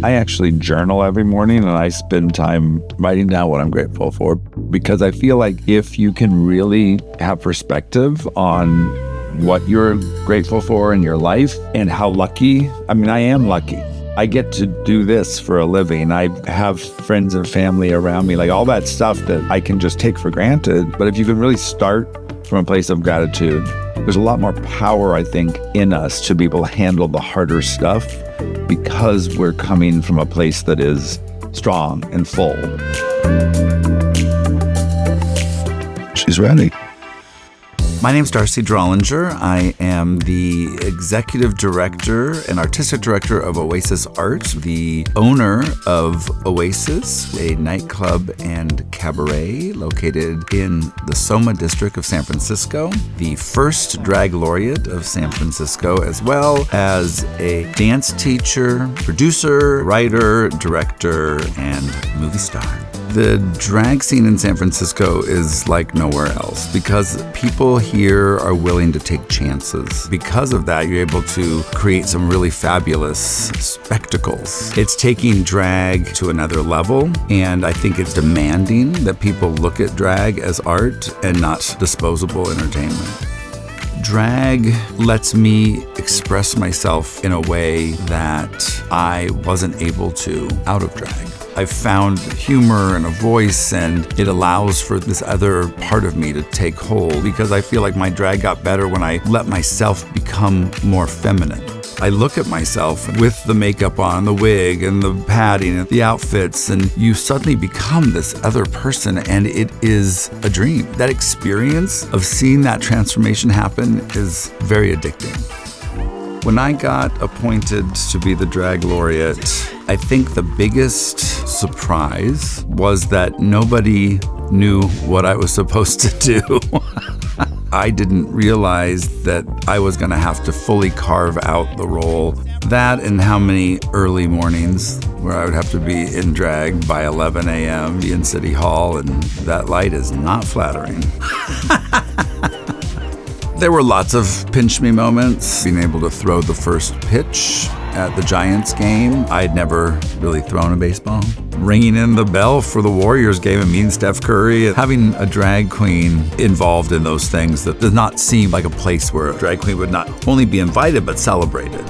I actually journal every morning, and I spend time writing down what I'm grateful for, because I feel like if you can really have perspective on what you're grateful for in your life and how lucky, I am lucky. I get to do this for a living. I have friends and family around me, like all that stuff that I can just take for granted. But if you can really start from a place of gratitude, there's a lot more power, I think, in us to be able to handle the harder stuff, because we're coming from a place that is strong and full. She's ready. My name's Darcy Drollinger. I am the executive director and artistic director of Oasis Art, the owner of Oasis, a nightclub and cabaret located in the Soma district of San Francisco, the first drag laureate of San Francisco, as well as a dance teacher, producer, writer, director, and movie star. The drag scene in San Francisco is like nowhere else because people here are willing to take chances. Because of that, you're able to create some really fabulous spectacles. It's taking drag to another level, and I think it's demanding that people look at drag as art and not disposable entertainment. Drag lets me express myself in a way that I wasn't able to out of drag. I've found humor and a voice, and it allows for this other part of me to take hold, because I feel like my drag got better when I let myself become more feminine. I look at myself with the makeup on, the wig and the padding and the outfits, and you suddenly become this other person, and it is a dream. That experience of seeing that transformation happen is very addicting. When I got appointed to be the drag laureate, I think the biggest surprise was that nobody knew what I was supposed to do. I didn't realize that I was going to have to fully carve out the role. That and how many early mornings where I would have to be in drag by 11 a.m. in City Hall, and that light is not flattering. There were lots of pinch me moments. Being able to throw the first pitch at the Giants game. I'd never really thrown a baseball. Ringing in the bell for the Warriors game and meeting Steph Curry. Having a drag queen involved in those things that does not seem like a place where a drag queen would not only be invited but celebrated.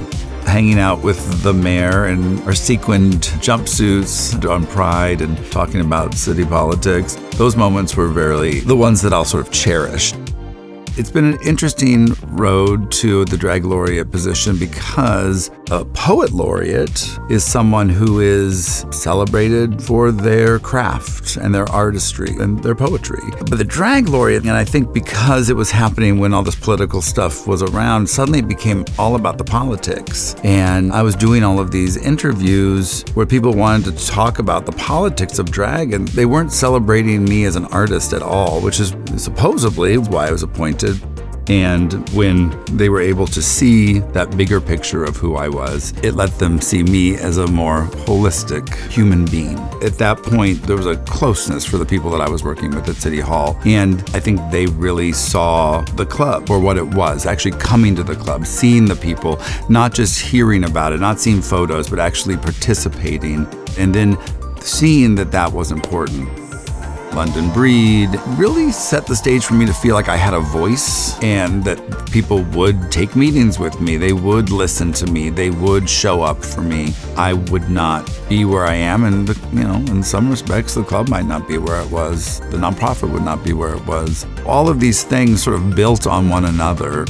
Hanging out with the mayor in our sequined jumpsuits on Pride and talking about city politics. Those moments were really the ones that I'll sort of cherish. It's been an interesting road to the drag laureate position because a poet laureate is someone who is celebrated for their craft and their artistry and their poetry. But the drag laureate, and I think because it was happening when all this political stuff was around, suddenly it became all about the politics. And I was doing all of these interviews where people wanted to talk about the politics of drag, and they weren't celebrating me as an artist at all, which is supposedly why I was appointed. And when they were able to see that bigger picture of who I was, it let them see me as a more holistic human being. At that point, there was a closeness for the people that I was working with at City Hall. And I think they really saw the club for what it was, actually coming to the club, seeing the people, not just hearing about it, not seeing photos, but actually participating. And then seeing that that was important. London Breed really set the stage for me to feel like I had a voice and that people would take meetings with me. They would listen to me. They would show up for me. I would not be where I am, and in some respects, the club might not be where it was. The nonprofit would not be where it was. All of these things sort of built on one another.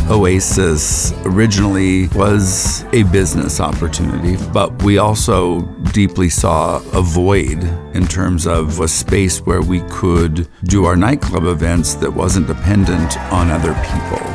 Oasis originally was a business opportunity, but we also deeply saw a void in terms of a space where we could do our nightclub events that wasn't dependent on other people.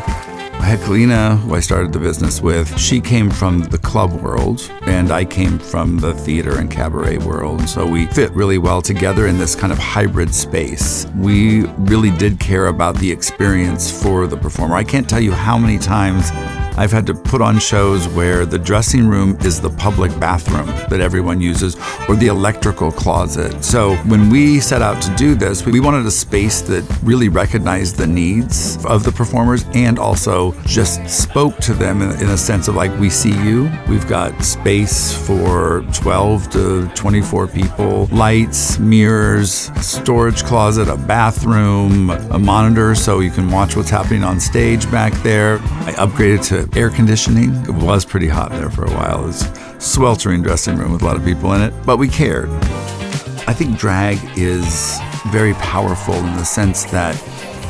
Heklina, who I started the business with, she came from the club world, and I came from the theater and cabaret world. So we fit really well together in this kind of hybrid space. We really did care about the experience for the performer. I can't tell you how many times I've had to put on shows where the dressing room is the public bathroom that everyone uses, or the electrical closet. So when we set out to do this, we wanted a space that really recognized the needs of the performers and also just spoke to them in a sense of like, we see you. We've got space for 12 to 24 people, lights, mirrors, storage closet, a bathroom, a monitor so you can watch what's happening on stage back there. I upgraded to air conditioning. It was pretty hot there for a while. It was a sweltering dressing room with a lot of people in it, but we cared. I think drag is very powerful in the sense that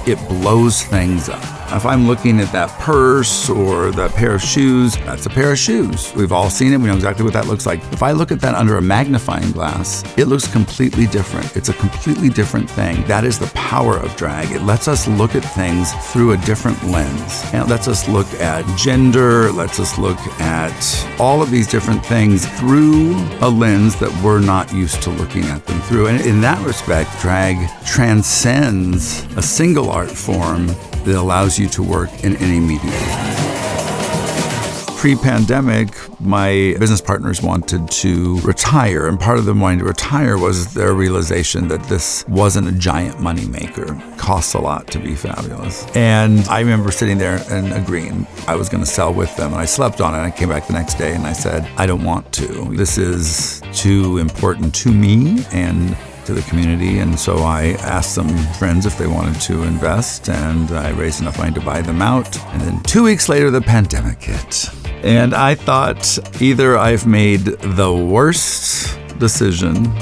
it blows things up. If I'm looking at that purse or that pair of shoes, that's a pair of shoes. We've all seen it. We know exactly what that looks like. If I look at that under a magnifying glass, it looks completely different. It's a completely different thing. That is the power of drag. It lets us look at things through a different lens. And it lets us look at gender, lets us look at all of these different things through a lens that we're not used to looking at them through. And in that respect, drag transcends a single art form that allows you to work in any medium. Pre-pandemic, my business partners wanted to retire, and part of them wanting to retire was their realization that this wasn't a giant moneymaker. Costs a lot to be fabulous. And I remember sitting there and agreeing I was going to sell with them, and I slept on it. I came back the next day and I said, I don't want to. This is too important to me and to the community, and so I asked some friends if they wanted to invest, and I raised enough money to buy them out. And then 2 weeks later, the pandemic hit. And I thought either I've made the worst decision.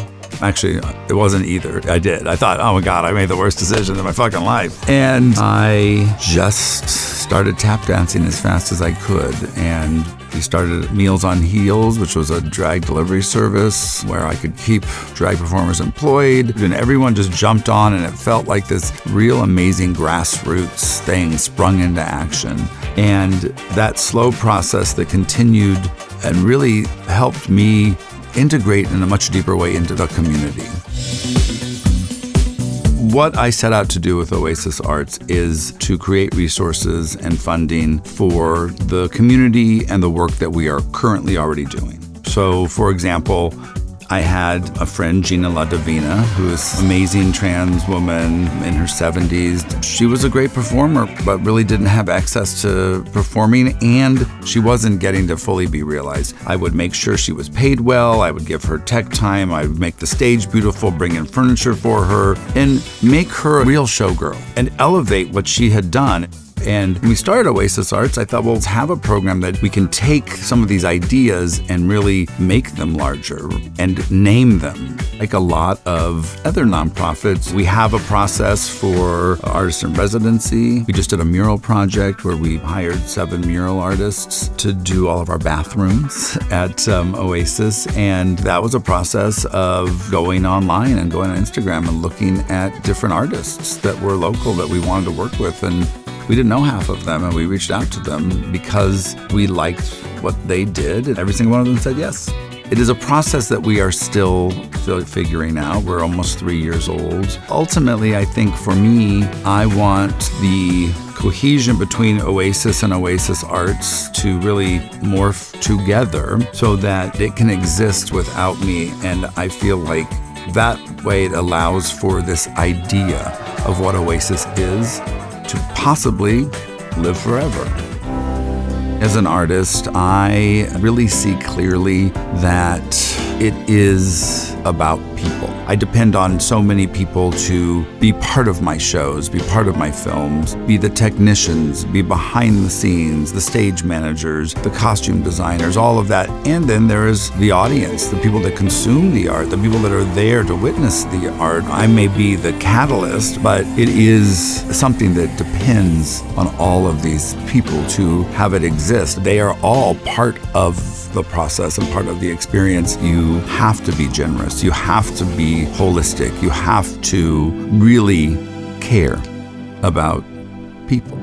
Actually, it wasn't either. I did. I thought, oh my God, I made the worst decision of my fucking life. And I just started tap dancing as fast as I could. And we started Meals on Heels, which was a drag delivery service where I could keep drag performers employed. And everyone just jumped on, and it felt like this real amazing grassroots thing sprung into action. And that slow process that continued and really helped me integrate in a much deeper way into the community. What I set out to do with Oasis Arts is to create resources and funding for the community and the work that we are currently already doing. So, for example, I had a friend, Gina La Divina, who is an amazing trans woman in her 70s. She was a great performer, but really didn't have access to performing, and she wasn't getting to fully be realized. I would make sure she was paid well. I would give her tech time. I would make the stage beautiful, bring in furniture for her, and make her a real showgirl and elevate what she had done. And when we started Oasis Arts, I thought, well, let's have a program that we can take some of these ideas and really make them larger and name them. Like a lot of other nonprofits, we have a process for artist in residency. We just did a mural project where we hired 7 mural artists to do all of our bathrooms at Oasis. And that was a process of going online and going on Instagram and looking at different artists that were local that we wanted to work with. And we didn't know half of them, and we reached out to them because we liked what they did, and every single one of them said yes. It is a process that we are still figuring out. We're almost 3 years old. Ultimately, I think for me, I want the cohesion between Oasis and Oasis Arts to really morph together so that it can exist without me, and I feel like that way it allows for this idea of what Oasis is to possibly live forever. As an artist, I really see clearly that it is about people. I depend on so many people to be part of my shows, be part of my films, be the technicians, be behind the scenes, the stage managers, the costume designers, all of that. And then there is the audience, the people that consume the art, the people that are there to witness the art. I may be the catalyst, but it is something that depends on all of these people to have it exist. They are all part of the process and part of the experience. You have to be generous. You have to be holistic. You have to really care about people.